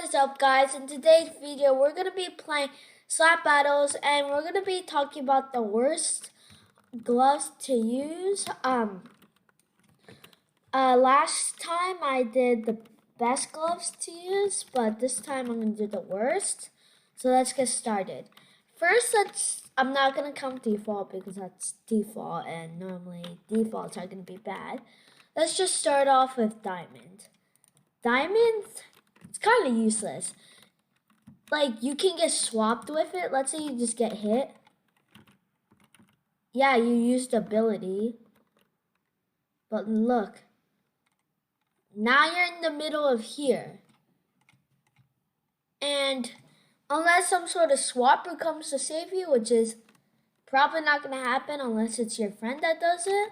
is up, guys? In today's video, we're going to be playing slap battles, and we're going to be talking about the worst gloves to use. Last time I did the best gloves to use, but this time I'm going to do the worst. So let's get started. First, I'm not going to count default because that's default, and normally defaults are going to be bad. Let's just start off with diamond. Diamond, it's kind of useless. Like, you can get swapped with it. Let's say you just get hit. Yeah, you used ability. But look. Now you're in the middle of here. And unless some sort of swapper comes to save you, which is probably not going to happen unless it's your friend that does it,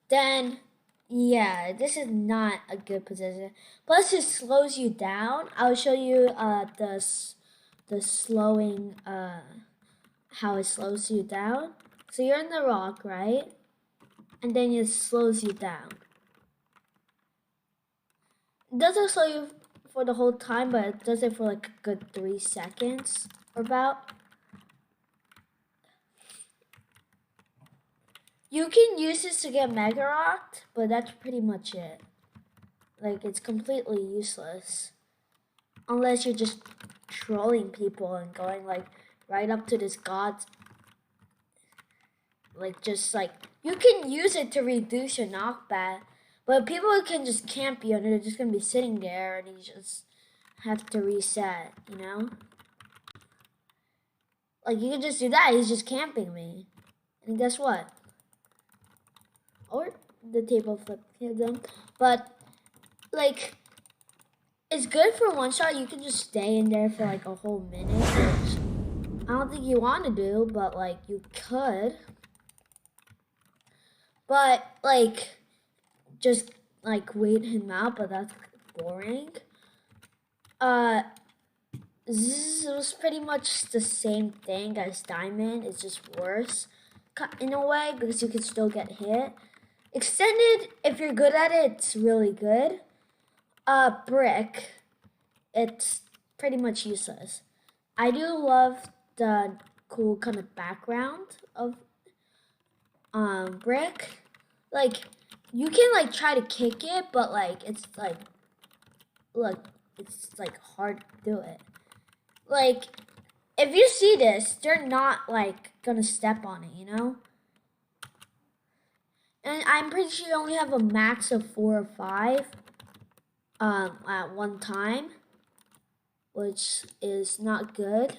then yeah, this is not a good position. Plus, it slows you down. I'll show you the slowing, how it slows you down. So you're in the rock, right? And then it slows you down. It doesn't slow you for the whole time, but it does it for like a good 3 seconds or about. You can use this to get Mega Rocked, but that's pretty much it. Like, it's completely useless. Unless you're just trolling people and going, like, right up to this god. Like, just, like, you can use it to reduce your knockback. But people can just camp you and they're just going to be sitting there and you just have to reset, you know? Like, you can just do that. He's just camping me. And guess what? Or the table flip hit them. But, like, it's good for one shot. You can just stay in there for like a whole minute, which I don't think you want to do, but like you could. But like, just like wait him out, but that's boring. This was pretty much the same thing as diamond. It's just worse in a way because you can still get hit. Extended, if you're good at it, it's really good. Brick, it's pretty much useless. I do love the cool kind of background of brick. Like, you can like try to kick it, but like it's like, look, it's like hard to do it. Like, if you see this, they're not like gonna step on it, you know? And I'm pretty sure you only have a max of 4 or 5 at one time, which is not good.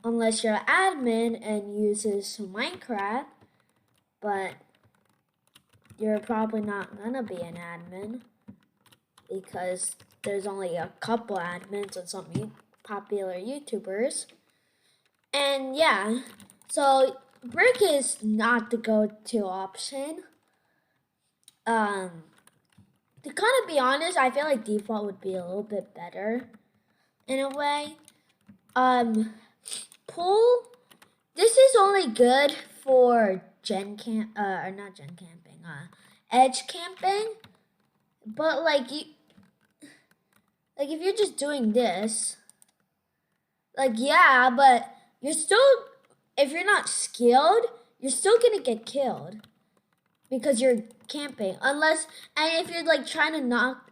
Unless you're an admin and uses Minecraft, but you're probably not gonna be an admin because there's only a couple admins on some popular YouTubers. And yeah, so brick is not the go-to option. To kind of be honest, I feel like default would be a little bit better in a way. Pool, this is only good for or not gen camping, edge camping. But like if you're just doing this, like yeah, but you're still, if you're not skilled, you're still gonna get killed because you're camping. Unless, and if you're like trying to knock,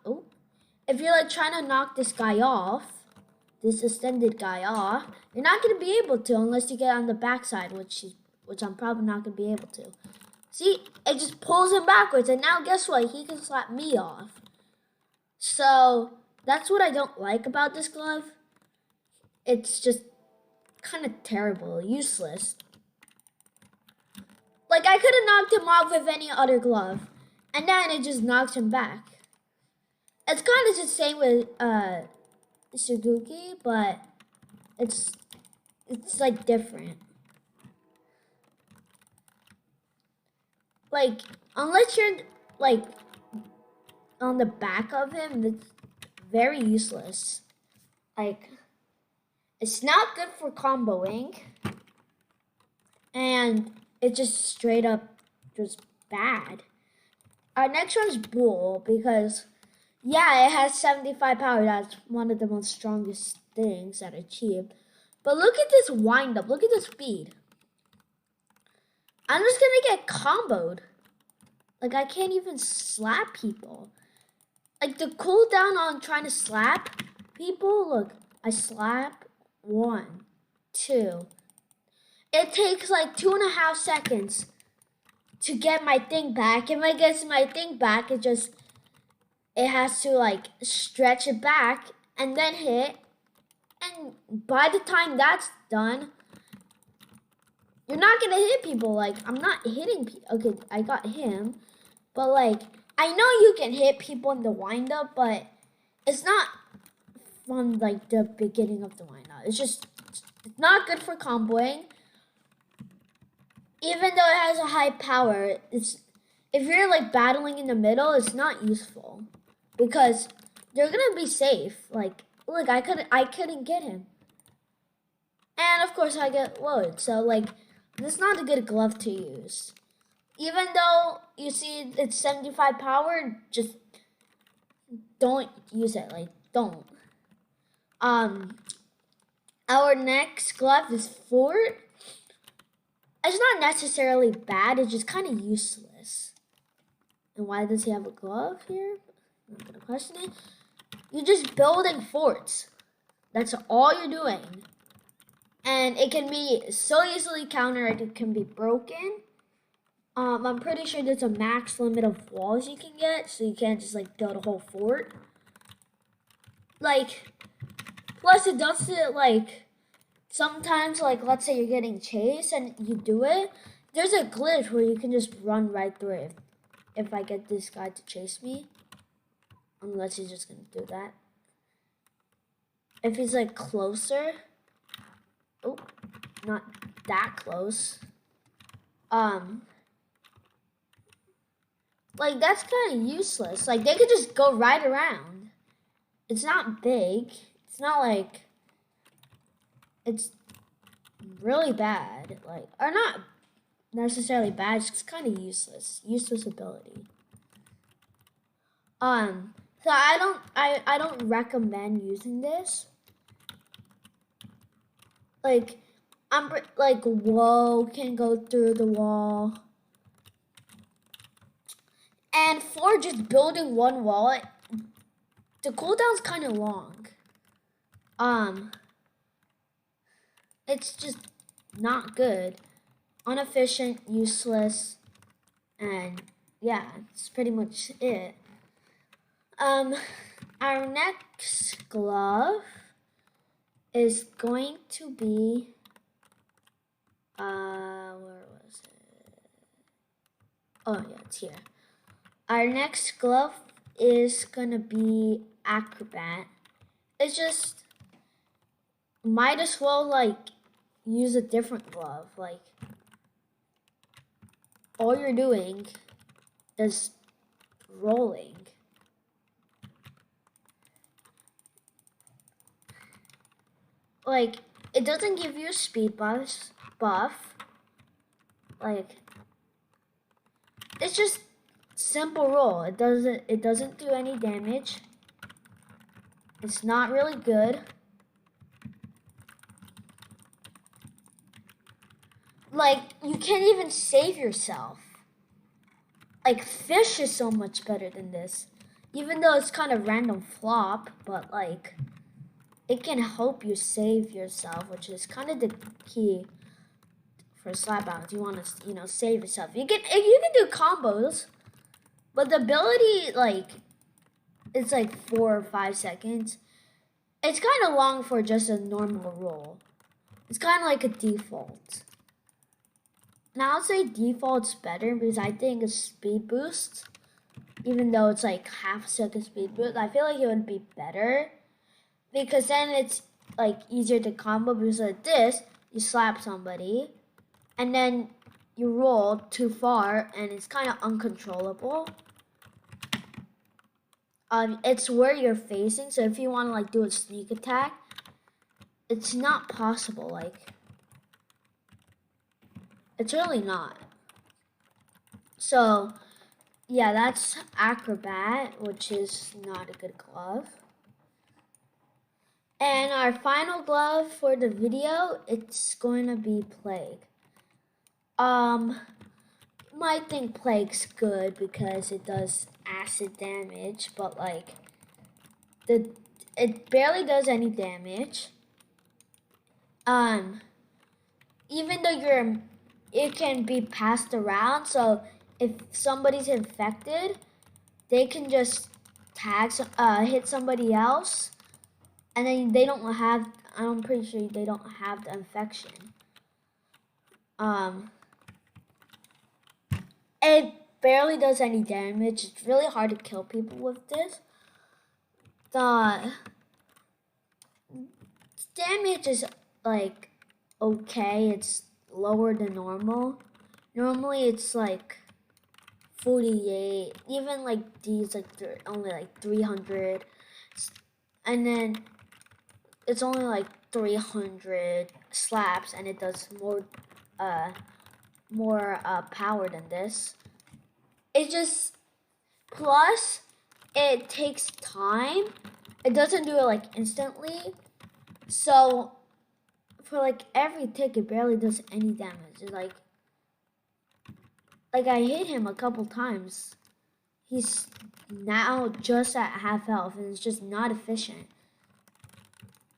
if you're like trying to knock this guy off, this extended guy off, you're not gonna be able to unless you get on the backside, which I'm probably not gonna be able to. See, it just pulls him backwards, and now guess what? He can slap me off. So that's what I don't like about this glove. It's just kind of terrible, useless. Like, I could have knocked him off with any other glove, and then it just knocks him back. It's kind of the same with Suzuki, but it's like different. Like, unless you're like on the back of him, it's very useless. Like, it's not good for comboing, and it's just straight up just bad. Our next one's bull because Yeah, it has 75 power. That's one of the most strongest things that are cheap. But look at this wind up. Look at the speed. I'm just gonna get comboed. Like, I can't even slap people. Like, the cooldown on trying to slap people, look, I slap 1, 2. It takes like 2.5 seconds to get my thing back. If I get my thing back, it has to like stretch it back and then hit. And by the time that's done, you're not gonna hit people. Like, I'm not hitting people. Okay, I got him. But like, I know you can hit people in the wind up, but it's not from like the beginning of the wind up. It's not good for comboing. Even though it has a high power, if you're like battling in the middle, it's not useful because you're gonna be safe. Like, look, I couldn't get him, and of course I get lowered. So like, it's not a good glove to use. Even though you see it's 75 power, just don't use it. Like, don't. Our next glove is Fort. It's not necessarily bad, it's just kind of useless. And why does he have a glove here? I'm not gonna question it. You're just building forts. That's all you're doing. And it can be so easily countered, it can be broken. I'm pretty sure there's a max limit of walls you can get, so you can't just like build a whole fort. Like, plus it does it like, sometimes like, let's say you're getting chased and you do it, there's a glitch where you can just run right through it if I get this guy to chase me. Unless he's just gonna do that. If he's like closer, oh, not that close. Like, that's kind of useless. Like, they could just go right around. It's not big. It's not like, it's really bad. Like, or not necessarily bad, it's just kind of useless. Useless ability. So I don't recommend using this. Like, I'm like, whoa, can go through the wall. And for just building one wall, the cooldown's kind of long. It's just not good. Inefficient, useless, and yeah, that's pretty much it. Our next glove is going to be, where was it? Oh yeah, it's here. Our next glove is gonna be Acrobat. It's just, might as well like use a different glove. Like, all you're doing is rolling. Like, it doesn't give you a speed buff. Like, it's just simple roll. It doesn't do any damage. It's not really good. Like, you can't even save yourself. Like, Fish is so much better than this. Even though it's kind of random flop, but like, it can help you save yourself, which is kind of the key for slap out. You want to, save yourself. You can do combos, but the ability, like, it's like 4 or 5 seconds. It's kind of long for just a normal roll. It's kind of like a default. Now I'll say default's better because I think a speed boost, even though it's like half a second speed boost, I feel like it would be better because then it's like easier to combo because like this, you slap somebody and then you roll too far and it's kind of uncontrollable. It's where you're facing, so if you want to like do a sneak attack, it's not possible. Like, it's really not. So Yeah, that's Acrobat, which is not a good glove. And our final glove for the video, it's going to be Plague. You might think Plague's good because it does acid damage, but like it barely does any damage. Even though it can be passed around, so if somebody's infected, they can just hit somebody else, and then they don't have. I'm pretty sure they don't have the infection. It barely does any damage. It's really hard to kill people with this. The damage is like okay. It's lower than normal. Normally it's like 48. Even like these, like they're only like 300, and then it's only like 300 slaps, and it does more power than this. It just plus it takes time. It doesn't do it like instantly. So for like every tick, it barely does any damage. It's like I hit him a couple times. He's now just at half health, and it's just not efficient.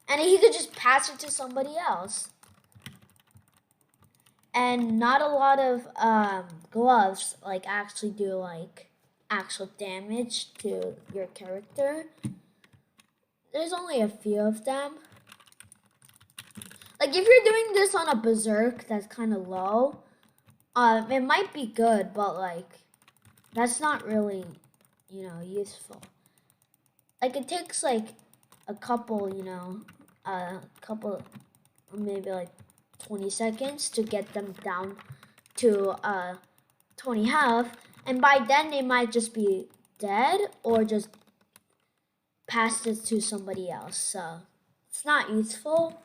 And he could just pass it to somebody else. And not a lot of gloves like actually do like actual damage to your character. There's only a few of them. Like if you're doing this on a berserk that's kind of low, it might be good, but like that's not really, useful. Like it takes like a couple, maybe like 20 seconds to get them down to 20 health, and by then they might just be dead or just pass it to somebody else. So it's not useful,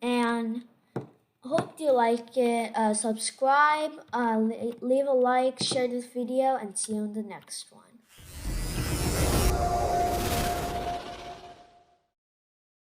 and hope you like it. Subscribe, leave a like, share this video, and see you in the next one.